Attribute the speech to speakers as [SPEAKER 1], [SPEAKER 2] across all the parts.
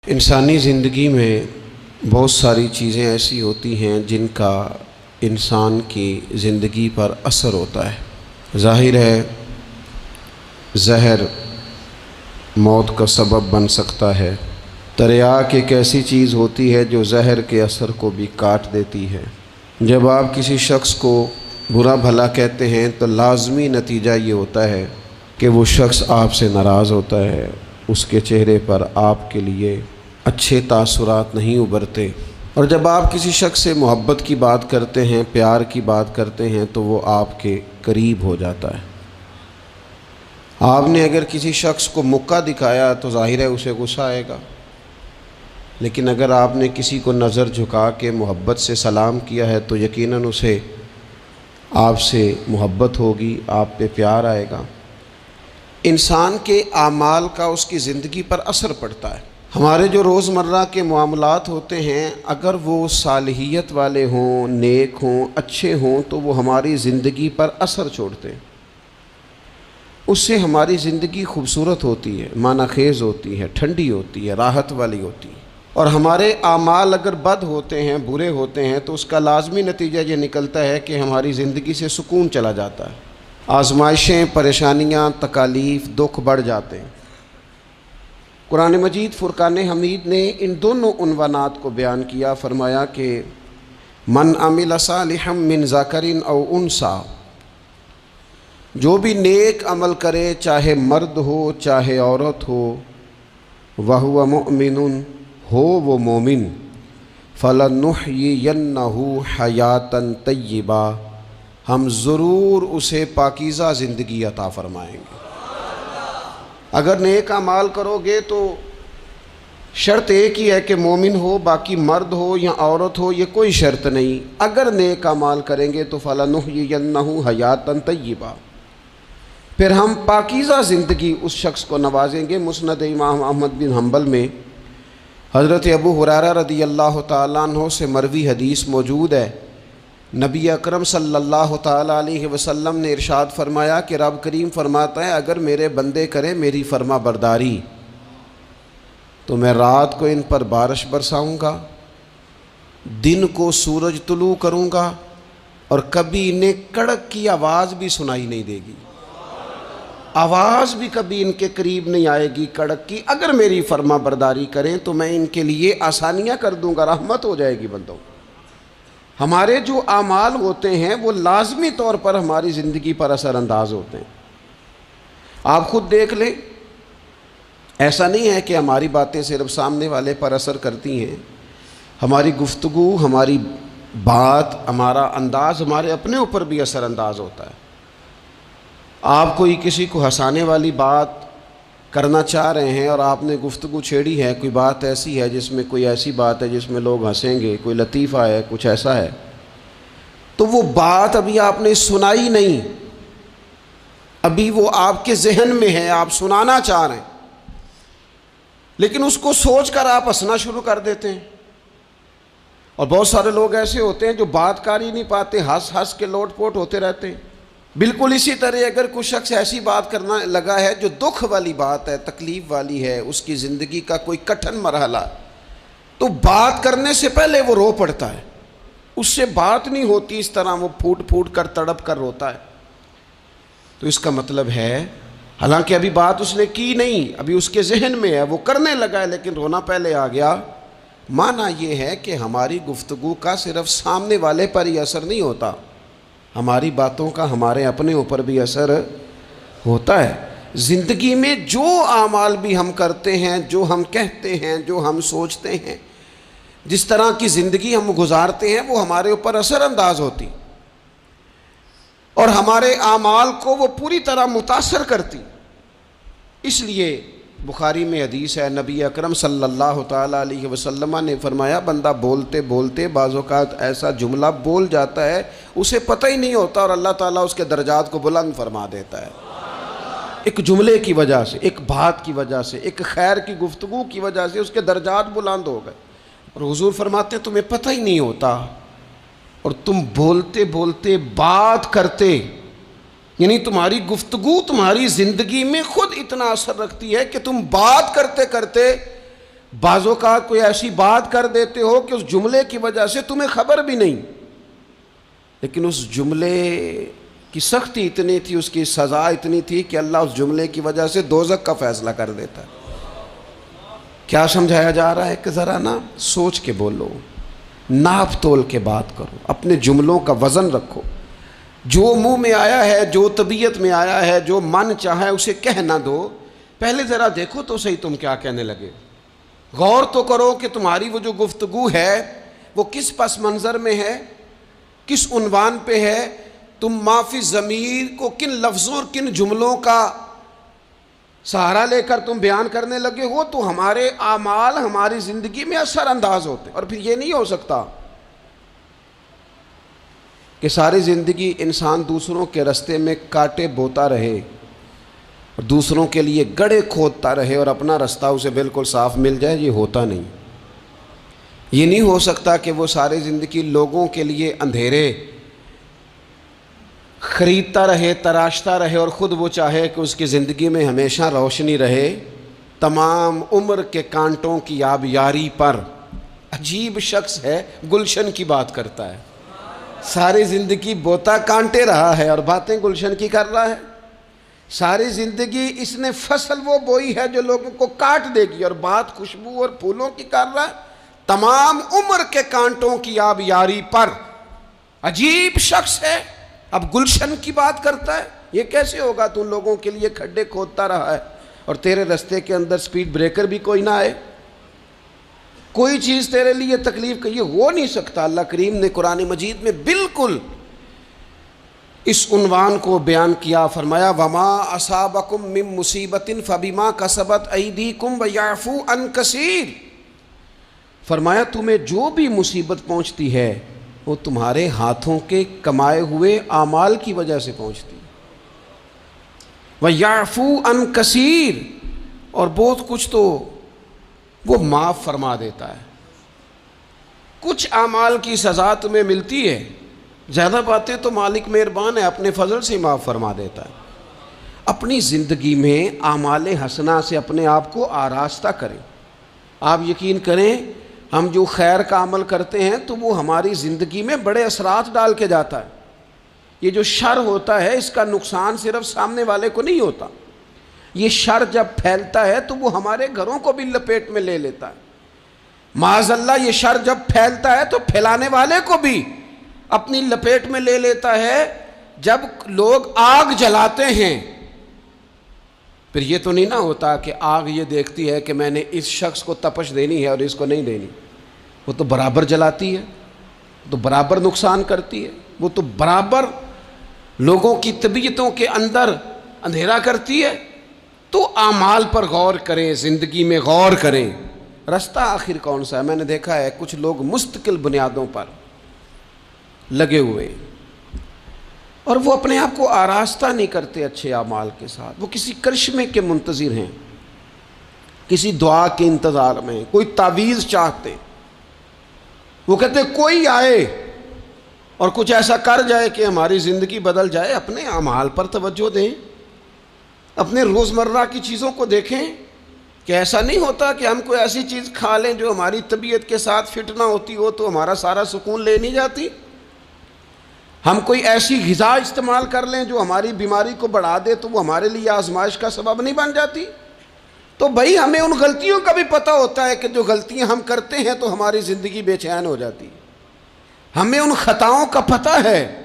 [SPEAKER 1] انسانی زندگی میں بہت ساری چیزیں ایسی ہوتی ہیں جن کا انسان کی زندگی پر اثر ہوتا ہے۔ ظاہر ہے زہر موت کا سبب بن سکتا ہے۔ تریاک ایک ایسی چیز ہوتی ہے جو زہر کے اثر کو بھی کاٹ دیتی ہے۔ جب آپ کسی شخص کو برا بھلا کہتے ہیں تو لازمی نتیجہ یہ ہوتا ہے کہ وہ شخص آپ سے ناراض ہوتا ہے، اس کے چہرے پر آپ کے لیے اچھے تاثرات نہیں ابھرتے۔ اور جب آپ کسی شخص سے محبت کی بات کرتے ہیں، پیار کی بات کرتے ہیں تو وہ آپ کے قریب ہو جاتا ہے۔ آپ نے اگر کسی شخص کو مکہ دکھایا تو ظاہر ہے اسے غصہ آئے گا، لیکن اگر آپ نے کسی کو نظر جھکا کے محبت سے سلام کیا ہے تو یقیناً اسے آپ سے محبت ہوگی، آپ پہ پیار آئے گا۔ انسان کے اعمال کا اس کی زندگی پر اثر پڑتا ہے۔ ہمارے جو روزمرہ کے معاملات ہوتے ہیں اگر وہ صالحیت والے ہوں، نیک ہوں، اچھے ہوں تو وہ ہماری زندگی پر اثر چھوڑتے ہیں۔ اس سے ہماری زندگی خوبصورت ہوتی ہے، معنی خیز ہوتی ہے، ٹھنڈی ہوتی ہے، راحت والی ہوتی ہے۔ اور ہمارے اعمال اگر بد ہوتے ہیں، برے ہوتے ہیں تو اس کا لازمی نتیجہ یہ نکلتا ہے کہ ہماری زندگی سے سکون چلا جاتا ہے، آزمائشیں، پریشانیاں، تکالیف، دکھ بڑھ جاتے ہیں۔ قرآن مجید فرقان حمید نے ان دونوں عنوانات کو بیان کیا، فرمایا کہ من عمل صالحا من ذکر او انثی، جو بھی نیک عمل کرے چاہے مرد ہو چاہے عورت ہو، وہو مؤمن، ہو وہ مومن، فلنحیینہ حیاتا طیبہ، ہم ضرور اسے پاکیزہ زندگی عطا فرمائیں گے۔ اگر نیک اعمال کرو گے تو شرط ایک ہی ہے کہ مومن ہو، باقی مرد ہو یا عورت ہو یہ کوئی شرط نہیں۔ اگر نیک اعمال کریں گے تو فلنحیینہ حیاتا طیبہ، پھر ہم پاکیزہ زندگی اس شخص کو نوازیں گے۔ مسند امام احمد بن حنبل میں حضرت ابو ہریرہ رضی اللہ تعالیٰ عنہ سے مروی حدیث موجود ہے۔ نبی اکرم صلی اللہ تعالیٰ علیہ وسلم نے ارشاد فرمایا کہ رب کریم فرماتا ہے اگر میرے بندے کریں میری فرما برداری تو میں رات کو ان پر بارش برساؤں گا، دن کو سورج طلوع کروں گا، اور کبھی انہیں کڑک کی آواز بھی سنائی نہیں دے گی، آواز بھی کبھی ان کے قریب نہیں آئے گی کڑک کی۔ اگر میری فرما برداری کریں تو میں ان کے لیے آسانیاں کر دوں گا، رحمت ہو جائے گی بندوں۔ ہمارے جو اعمال ہوتے ہیں وہ لازمی طور پر ہماری زندگی پر اثر انداز ہوتے ہیں۔ آپ خود دیکھ لیں، ایسا نہیں ہے کہ ہماری باتیں صرف سامنے والے پر اثر کرتی ہیں، ہماری گفتگو، ہماری بات، ہمارا انداز ہمارے اپنے اوپر بھی اثر انداز ہوتا ہے۔ آپ کوئی کسی کو ہنسانے والی بات کرنا چاہ رہے ہیں اور آپ نے گفتگو چھیڑی ہے، کوئی بات ایسی ہے جس میں کوئی ایسی بات ہے جس میں لوگ ہنسیں گے، کوئی لطیفہ ہے، کچھ ایسا ہے، تو وہ بات ابھی آپ نے سنائی نہیں، ابھی وہ آپ کے ذہن میں ہے، آپ سنانا چاہ رہے ہیں، لیکن اس کو سوچ کر آپ ہنسنا شروع کر دیتے ہیں۔ اور بہت سارے لوگ ایسے ہوتے ہیں جو بات کر ہی نہیں پاتے، ہنس ہنس کے لوٹ پوٹ ہوتے رہتے ہیں۔ بالکل اسی طرح اگر کوئی شخص ایسی بات کرنا لگا ہے جو دکھ والی بات ہے، تکلیف والی ہے، اس کی زندگی کا کوئی کٹھن مرحلہ، تو بات کرنے سے پہلے وہ رو پڑتا ہے، اس سے بات نہیں ہوتی، اس طرح وہ پھوٹ پھوٹ کر تڑپ کر روتا ہے۔ تو اس کا مطلب ہے حالانکہ ابھی بات اس نے کی نہیں، ابھی اس کے ذہن میں ہے، وہ کرنے لگا ہے لیکن رونا پہلے آ گیا۔ معنی یہ ہے کہ ہماری گفتگو کا صرف سامنے والے پر ہی اثر نہیں ہوتا، ہماری باتوں کا ہمارے اپنے اوپر بھی اثر ہوتا ہے۔ زندگی میں جو اعمال بھی ہم کرتے ہیں، جو ہم کہتے ہیں، جو ہم سوچتے ہیں، جس طرح کی زندگی ہم گزارتے ہیں وہ ہمارے اوپر اثر انداز ہوتی اور ہمارے اعمال کو وہ پوری طرح متاثر کرتی۔ اس لیے بخاری میں حدیث ہے، نبی اکرم صلی اللہ تعالیٰ علیہ وسلم نے فرمایا بندہ بولتے بولتے بعض اوقات ایسا جملہ بول جاتا ہے اسے پتہ ہی نہیں ہوتا اور اللہ تعالیٰ اس کے درجات کو بلند فرما دیتا ہے، ایک جملے کی وجہ سے، ایک بات کی وجہ سے، ایک خیر کی گفتگو کی وجہ سے اس کے درجات بلند ہو گئے۔ اور حضور فرماتے ہیں تمہیں پتہ ہی نہیں ہوتا اور تم بولتے بولتے بات کرتے، یعنی تمہاری گفتگو تمہاری زندگی میں خود اتنا اثر رکھتی ہے کہ تم بات کرتے کرتے بعض اوقات کوئی ایسی بات کر دیتے ہو کہ اس جملے کی وجہ سے تمہیں خبر بھی نہیں، لیکن اس جملے کی سختی اتنی تھی، اس کی سزا اتنی تھی کہ اللہ اس جملے کی وجہ سے دوزخ کا فیصلہ کر دیتا ہے۔ کیا سمجھایا جا رہا ہے کہ ذرا نا سوچ کے بولو، ناپ تول کے بات کرو، اپنے جملوں کا وزن رکھو، جو منہ میں آیا ہے، جو طبیعت میں آیا ہے، جو من چاہے اسے کہہ نہ دو، پہلے ذرا دیکھو تو صحیح تم کیا کہنے لگے، غور تو کرو کہ تمہاری وہ جو گفتگو ہے وہ کس پس منظر میں ہے، کس عنوان پہ ہے، تم معافی ضمیر کو کن لفظوں اور کن جملوں کا سہارا لے کر تم بیان کرنے لگے ہو، تو ہمارے اعمال ہماری زندگی میں اثر انداز ہوتے ہیں۔ اور پھر یہ نہیں ہو سکتا کہ ساری زندگی انسان دوسروں کے رستے میں کانٹے بوتا رہے اور دوسروں کے لیے گڑھے کھودتا رہے اور اپنا رستہ اسے بالکل صاف مل جائے۔ یہ ہوتا نہیں۔ یہ نہیں ہو سکتا کہ وہ ساری زندگی لوگوں کے لیے اندھیرے خریدتا رہے، تراشتا رہے، اور خود وہ چاہے کہ اس کی زندگی میں ہمیشہ روشنی رہے۔ تمام عمر کے کانٹوں کی آبیاری پر عجیب شخص ہے، گلشن کی بات کرتا ہے، ساری زندگی بوتا کانٹے رہا ہے اور باتیں گلشن کی کر رہا ہے۔ ساری زندگی اس نے فصل وہ بوئی ہے جو لوگوں کو کاٹ دے گی، اور بات خوشبو اور پھولوں کی کر رہا ہے۔ تمام عمر کے کانٹوں کی آبیاری پر عجیب شخص ہے، اب گلشن کی بات کرتا ہے۔ یہ کیسے ہوگا؟ تو ان لوگوں کے لیے کھڈے کھودتا رہا ہے اور تیرے رستے کے اندر سپیڈ بریکر بھی کوئی نہ آئے، کوئی چیز تیرے لیے تکلیف کا، یہ ہو نہیں سکتا۔ اللہ کریم نے قرآن مجید میں بالکل اس عنوان کو بیان کیا، فرمایا وما اصابکم من مصیبت فبما کسبت ایدیکم ویعفو عن کثیر، فرمایا تمہیں جو بھی مصیبت پہنچتی ہے وہ تمہارے ہاتھوں کے کمائے ہوئے اعمال کی وجہ سے پہنچتی ہے۔ ویعفو عن کثیر، اور بہت کچھ تو وہ معاف فرما دیتا ہے۔ کچھ اعمال کی سزا تمہیں ملتی ہے، زیادہ باتیں تو مالک مہربان ہے، اپنے فضل سے معاف فرما دیتا ہے۔ اپنی زندگی میں اعمال حسنہ سے اپنے آپ کو آراستہ کریں۔ آپ یقین کریں، ہم جو خیر کا عمل کرتے ہیں تو وہ ہماری زندگی میں بڑے اثرات ڈال کے جاتا ہے۔ یہ جو شر ہوتا ہے اس کا نقصان صرف سامنے والے کو نہیں ہوتا، یہ شر جب پھیلتا ہے تو وہ ہمارے گھروں کو بھی لپیٹ میں لے لیتا ہے۔ معاذ اللہ یہ شر جب پھیلتا ہے تو پھیلانے والے کو بھی اپنی لپیٹ میں لے لیتا ہے۔ جب لوگ آگ جلاتے ہیں پھر یہ تو نہیں نہ ہوتا کہ آگ یہ دیکھتی ہے کہ میں نے اس شخص کو تپش دینی ہے اور اس کو نہیں دینی، وہ تو برابر جلاتی ہے، تو برابر نقصان کرتی ہے، وہ تو برابر لوگوں کی طبیعتوں کے اندر اندھیرا کرتی ہے۔ تو اعمال پر غور کریں، زندگی میں غور کریں، رستہ آخر کون سا ہے۔ میں نے دیکھا ہے کچھ لوگ مستقل بنیادوں پر لگے ہوئے اور وہ اپنے آپ کو آراستہ نہیں کرتے اچھے اعمال کے ساتھ، وہ کسی کرشمے کے منتظر ہیں، کسی دعا کے انتظار میں، کوئی تعویذ چاہتے۔ وہ کہتے کوئی آئے اور کچھ ایسا کر جائے کہ ہماری زندگی بدل جائے۔ اپنے اعمال پر توجہ دیں، اپنے روزمرہ کی چیزوں کو دیکھیں کہ ایسا نہیں ہوتا کہ ہم کوئی ایسی چیز کھا لیں جو ہماری طبیعت کے ساتھ فٹ نہ ہوتی ہو تو ہمارا سارا سکون لے نہیں جاتی، ہم کوئی ایسی غذا استعمال کر لیں جو ہماری بیماری کو بڑھا دے تو وہ ہمارے لیے آزمائش کا سبب نہیں بن جاتی۔ تو بھائی ہمیں ان غلطیوں کا بھی پتہ ہوتا ہے کہ جو غلطیاں ہم کرتے ہیں تو ہماری زندگی بے چین ہو جاتی، ہمیں ان خطاؤں کا پتہ ہے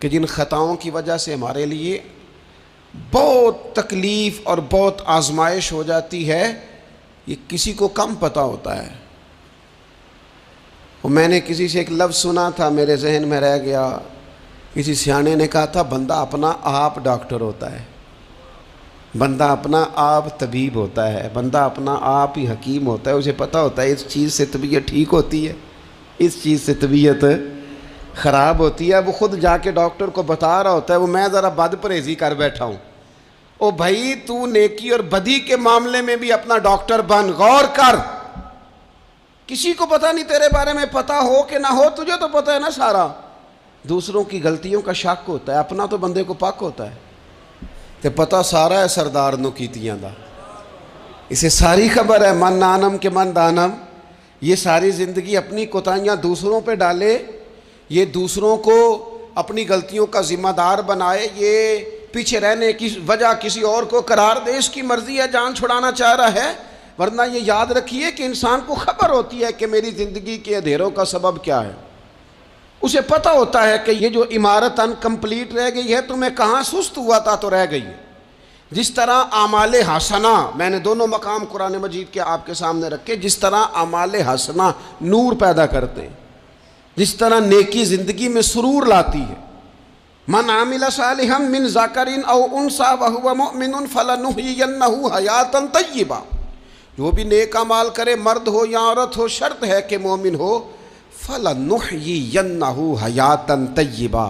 [SPEAKER 1] کہ جن خطاؤں کی وجہ سے ہمارے لیے بہت تکلیف اور بہت آزمائش ہو جاتی ہے، یہ کسی کو کم پتہ ہوتا ہے۔ اور میں نے کسی سے ایک لفظ سنا تھا، میرے ذہن میں رہ گیا، کسی سیانے نے کہا تھا بندہ اپنا آپ ڈاکٹر ہوتا ہے، بندہ اپنا آپ طبیب ہوتا ہے، بندہ اپنا آپ ہی حکیم ہوتا ہے۔ اسے پتہ ہوتا ہے اس چیز سے طبیعت ٹھیک ہوتی ہے، اس چیز سے طبیعت خراب ہوتی ہے، وہ خود جا کے ڈاکٹر کو بتا رہا ہوتا ہے، وہ میں ذرا بد پرہیزی کر بیٹھا ہوں۔ او بھائی تو نیکی اور بدی کے معاملے میں بھی اپنا ڈاکٹر بن، غور کر۔ کسی کو پتہ نہیں تیرے بارے میں، پتہ ہو کہ نہ ہو تجھے تو پتہ ہے نا سارا۔ دوسروں کی غلطیوں کا شک ہوتا ہے، اپنا تو بندے کو پاک ہوتا ہے۔ تے پتہ سارا ہے سردار نو کیتیاں دا، اسے ساری خبر ہے من نانم کے من دانم. یہ ساری زندگی اپنی کوتاہیاں دوسروں پہ ڈالے, یہ دوسروں کو اپنی غلطیوں کا ذمہ دار بنائے, یہ پیچھے رہنے کی وجہ کسی اور کو قرار دے. اس کی مرضی ہے, جان چھڑانا چاہ رہا ہے. ورنہ یہ یاد رکھیے کہ انسان کو خبر ہوتی ہے کہ میری زندگی کے اندھیروں کا سبب کیا ہے. اسے پتہ ہوتا ہے کہ یہ جو عمارت انکمپلیٹ رہ گئی ہے تو میں کہاں سست ہوا تھا تو رہ گئی ہے. جس طرح اعمال حسنہ, میں نے دونوں مقام قرآن مجید کے آپ کے سامنے رکھے, جس طرح اعمال حسنہ نور پیدا کرتے ہیں, جس طرح نیکی زندگی میں سرور لاتی ہے. من عمل صالحا من ذکر او انثی وهو مؤمن فلنحیینہ حیاتا طیبہ. جو بھی نیک اعمال کرے, مرد ہو یا عورت ہو, شرط ہے کہ مومن ہو. فلنحیینہ حیاتا طیبہ,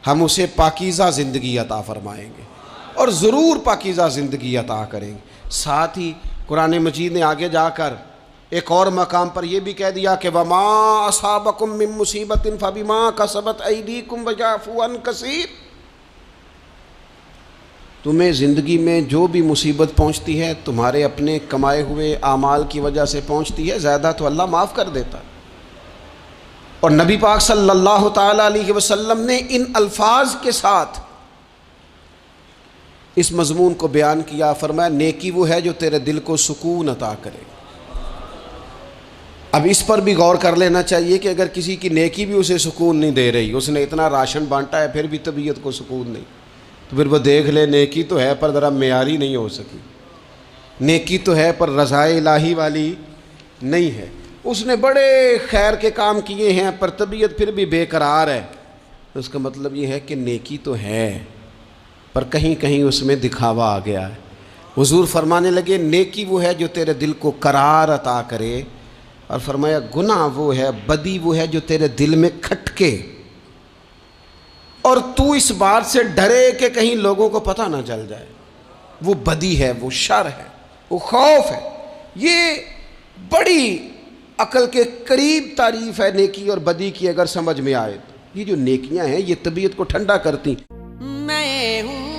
[SPEAKER 1] ہم اسے پاکیزہ زندگی عطا فرمائیں گے, اور ضرور پاکیزہ زندگی عطا کریں گے. ساتھ ہی قرآن مجید نے آگے جا کر ایک اور مقام پر یہ بھی کہہ دیا کہ وَمَا أَصَابَكُم مِّن مُّصِيبَةٍ فَبِمَا كَسَبَتْ أَيْدِيكُمْ وَيَعْفُو عَن كَثِيرٍ. تمہیں زندگی میں جو بھی مصیبت پہنچتی ہے تمہارے اپنے کمائے ہوئے اعمال کی وجہ سے پہنچتی ہے, زیادہ تو اللہ معاف کر دیتا ہے. اور نبی پاک صلی اللہ تعالیٰ علیہ وسلم نے ان الفاظ کے ساتھ اس مضمون کو بیان کیا. فرمایا نیکی وہ ہے جو تیرے دل کو سکون عطا کرے. اب اس پر بھی غور کر لینا چاہیے کہ اگر کسی کی نیکی بھی اسے سکون نہیں دے رہی, اس نے اتنا راشن بانٹا ہے پھر بھی طبیعت کو سکون نہیں, تو پھر وہ دیکھ لے نیکی تو ہے پر ذرا معیاری نہیں ہو سکی, نیکی تو ہے پر رضائے الہی والی نہیں ہے. اس نے بڑے خیر کے کام کیے ہیں پر طبیعت پھر بھی بے قرار ہے. اس کا مطلب یہ ہے کہ نیکی تو ہے پر کہیں کہیں اس میں دکھاوا آ گیا ہے. حضور فرمانے لگے نیکی وہ ہے جو تیرے دل کو قرار عطا کرے, اور فرمایا گناہ وہ ہے, بدی وہ ہے جو تیرے دل میں کھٹکے, اور تو اس بات سے ڈرے کہ کہیں لوگوں کو پتہ نہ چل جائے. وہ بدی ہے, وہ شر ہے, وہ خوف ہے. یہ بڑی عقل کے قریب تعریف ہے نیکی اور بدی کی اگر سمجھ میں آئے تو. یہ جو نیکیاں ہیں یہ طبیعت کو ٹھنڈا کرتی.
[SPEAKER 2] میں ہوں